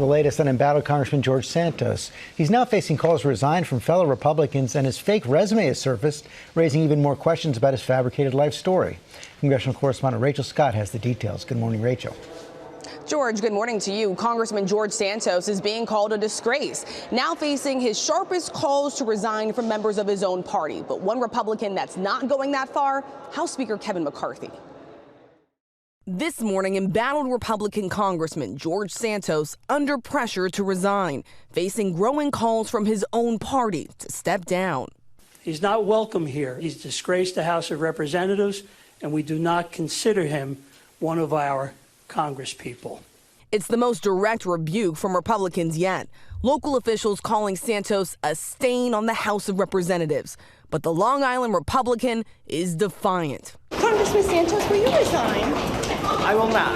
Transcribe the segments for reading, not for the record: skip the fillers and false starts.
The latest on embattled Congressman George Santos. He's now facing calls to resign from fellow Republicans, and his fake resume has surfaced, raising even more questions about his fabricated life story. Congressional correspondent Rachel Scott has the details. Good morning, Rachel. George, good morning to you. Congressman George Santos is being called a disgrace, now facing his sharpest calls to resign from members of his own party. But one Republican that's not going that far, House Speaker Kevin McCarthy. This morning, embattled Republican Congressman George Santos under pressure to resign, facing growing calls from his own party to step down. He's not welcome here. He's disgraced the House of Representatives, and we do not consider him one of our Congresspeople. It's the most direct rebuke from Republicans yet. Local officials calling Santos a stain on the House of Representatives. But the Long Island Republican is defiant. Congressman Santos, will you resign? I will not.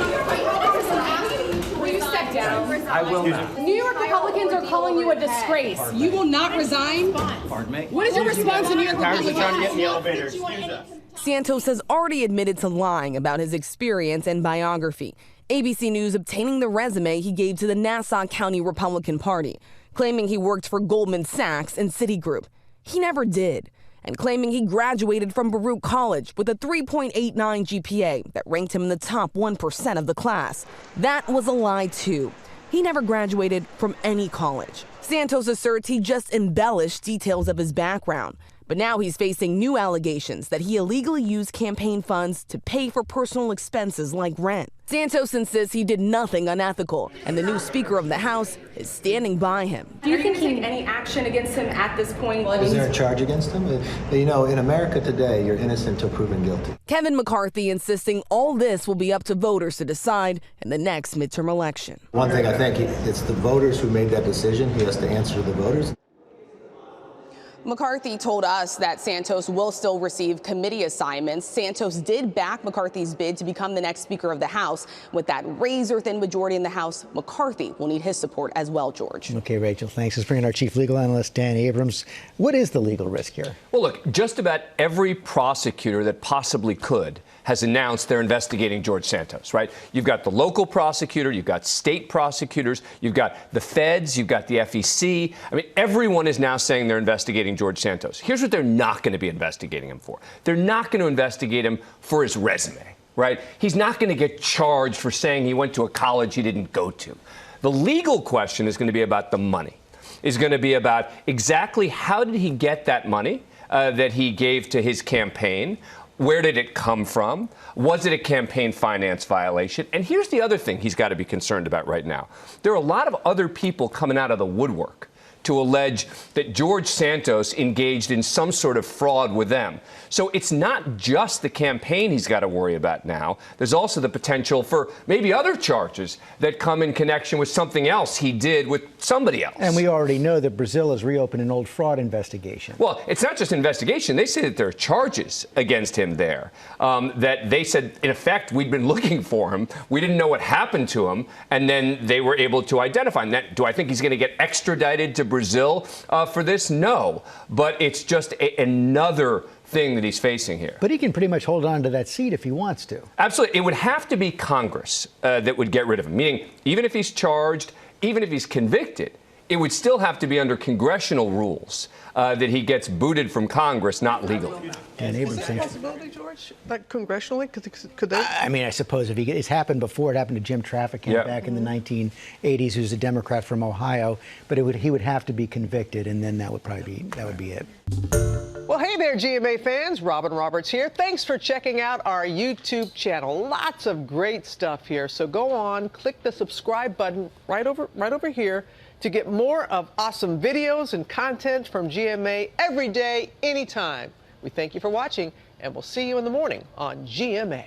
Will you step down? I will not. New York Republicans are calling you a disgrace. You will not resign? Pardon me? What is your response to New York Republicans? Trying to get in the elevator. Santos has already admitted to lying about his experience and biography. ABC News obtaining the resume he gave to the Nassau County Republican Party, claiming he worked for Goldman Sachs and Citigroup. He never did. And claiming he graduated from Baruch College with a 3.89 GPA that ranked him in the top 1% of the class. That was a lie, too. He never graduated from any college. Santos asserts he just embellished details of his background. But now he's facing new allegations that he illegally used campaign funds to pay for personal expenses like rent. Santos insists he did nothing unethical, and the new Speaker of the House is standing by him. Do you think he take any action against him at this point? Is there a charge against him? You know, in America today, you're innocent until proven guilty. Kevin McCarthy insisting all this will be up to voters to decide in the next midterm election. One thing I think, it's the voters who made that decision. He has to answer to the voters. McCarthy told us that Santos will still receive committee assignments. Santos did back McCarthy's bid to become the next Speaker of the House. With that razor-thin majority in the House, McCarthy will need his support as well, George. Okay, Rachel, thanks. Let's bring in our chief legal analyst, Dan Abrams. What is the legal risk here? Well, look, just about every prosecutor that possibly could has announced they're investigating George Santos, right? You've got the local prosecutor, you've got state prosecutors, you've got the feds, you've got the FEC. I mean, everyone is now saying they're investigating George Santos. Here's what they're not going to be investigating him for. They're not going to investigate him for his resume, right? He's not going to get charged for saying he went to a college he didn't go to. The legal question is going to be about the money. Is going to be about exactly how did he get that money that he gave to his campaign? Where did it come from? Was it a campaign finance violation? And here's the other thing he's got to be concerned about right now. There are a lot of other people coming out of the woodwork to allege that George Santos engaged in some sort of fraud with them. So it's not just the campaign he's got to worry about now. There's also the potential for maybe other charges that come in connection with something else he did with somebody else. And we already know that Brazil has reopened an old fraud investigation. Well, it's not just an investigation. They say that there are charges against him there, that they said, in effect, we'd been looking for him. We didn't know what happened to him. And then they were able to identify him. Do I think he's going to get extradited to Brazil for this? No. But it's just another thing that he's facing here. But he can pretty much hold on to that seat if he wants to. Absolutely. It would have to be Congress that would get rid of him, meaning even if he's charged, even if he's convicted, it would still have to be under congressional rules that he gets booted from Congress, not legally. And Is that a possibility, George? Like congressionally? Could they? I mean, I suppose if it's happened before. It happened to Jim Trafficant back in the 1980s, who's a Democrat from Ohio. But he would have to be convicted, and then that would be it. Well, hey there, GMA fans. Robin Roberts here. Thanks for checking out our YouTube channel. Lots of great stuff here. So go on, click the subscribe button right over here to get more of awesome videos and content from GMA every day, anytime. We thank you for watching, and we'll see you in the morning on GMA.